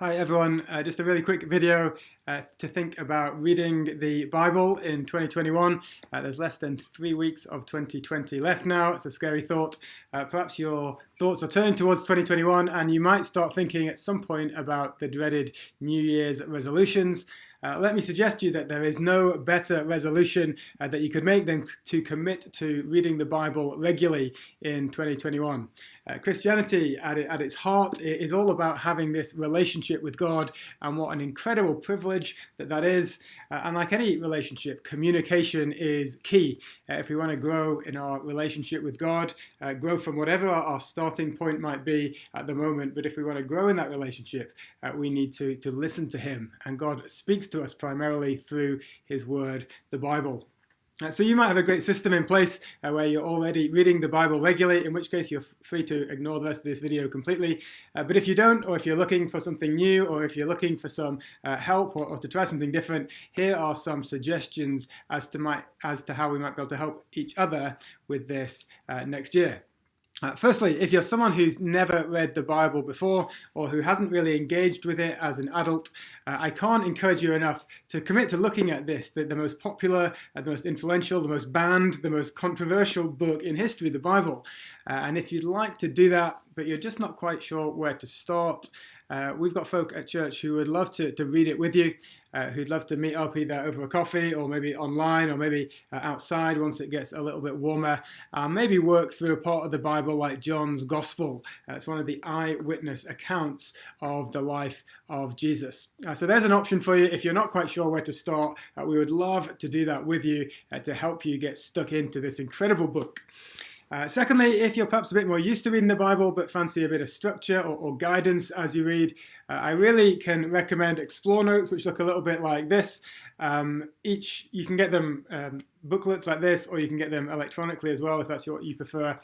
Hi everyone, just a really quick video to think about reading the Bible in 2021. There's less than 3 weeks of 2020 left now. It's a scary thought. Perhaps your thoughts are turning towards 2021 and you might start thinking at some point about the dreaded New Year's resolutions. Let me suggest to you that there is no better resolution that you could make than to commit to reading the Bible regularly in 2021. Christianity at its heart is all about having this relationship with God, and what an incredible privilege that is. And like any relationship, communication is key. If we want to grow in our relationship with God, grow from whatever our starting point might be at the moment, but if we want to grow in that relationship, we need to listen to Him. And God speaks to us primarily through His Word, the Bible. So you might have a great system in place where you're already reading the Bible regularly, in which case you're free to ignore the rest of this video completely. But if you don't, or if you're looking for something new, or if you're looking for some help or to try something different, here are some suggestions as to how we might be able to help each other with this next year. Firstly, if you're someone who's never read the Bible before or who hasn't really engaged with it as an adult, I can't encourage you enough to commit to looking at this, the most popular, the most influential, the most banned, the most controversial book in history, the Bible. And if you'd like to do that, but you're just not quite sure where to start, we've got folk at church who would love to read it with you, who'd love to meet up either over a coffee or maybe online or maybe outside once it gets a little bit warmer. Maybe work through a part of the Bible like John's Gospel. It's one of the eyewitness accounts of the life of Jesus. So there's an option for you if you're not quite sure where to start. We would love to do that with you to help you get stuck into this incredible book. Secondly, if you're perhaps a bit more used to reading the Bible but fancy a bit of structure or guidance as you read, I really can recommend Explore Notes, which look a little bit like this. You can get them booklets like this, or you can get them electronically as well if that's what you prefer.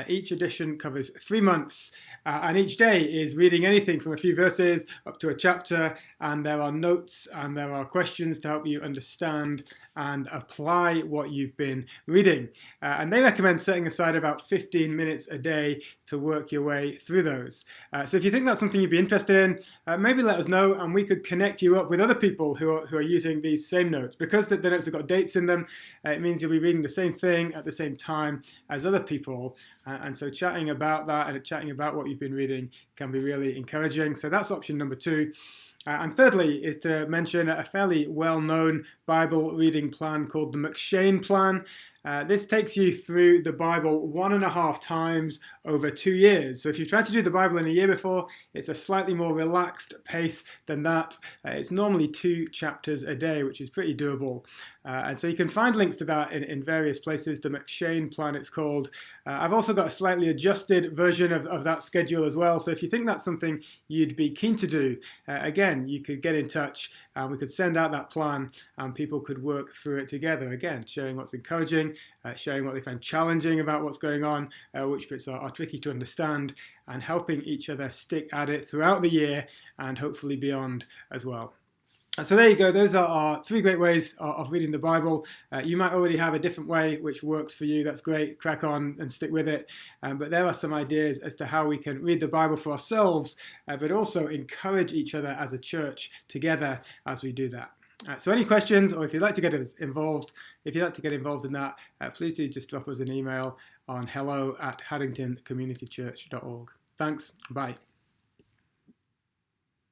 Each edition covers 3 months, and each day is reading anything from a few verses up to a chapter, and there are notes and there are questions to help you understand and apply what you've been reading. And they recommend setting aside about 15 minutes a day to work your way through those. So if you think that's something you'd be interested in, maybe let us know and we could connect you up with other people who are using these same notes. Because the notes have got dates in them, it means you'll be reading the same thing at the same time as other people. And so chatting about that and chatting about what you've been reading can be really encouraging. So that's option number 2. And thirdly is to mention a fairly well-known Bible reading plan called the M'Cheyne Plan. This takes you through the Bible 1.5 times over 2 years. So if you tried to do the Bible in a year before, it's a slightly more relaxed pace than that. It's normally 2 chapters a day, which is pretty doable. And so you can find links to that in various places. The M'Cheyne Plan, it's called. I've also got a slightly adjusted version of that schedule as well. So if you think that's something you'd be keen to do, again, you could get in touch and we could send out that plan and people could work through it together. Again, sharing what's encouraging, sharing what they find challenging about what's going on, which bits are tricky to understand, and helping each other stick at it throughout the year and hopefully beyond as well. So there you go. Those are our 3 great ways of reading the Bible. You might already have a different way which works for you. That's great. Crack on and stick with it. But there are some ideas as to how we can read the Bible for ourselves, but also encourage each other as a church together as we do that. So any questions, or if you'd like to get involved, in that, please do just drop us an email on hello@haddingtoncommunitychurch.org. Thanks. Bye.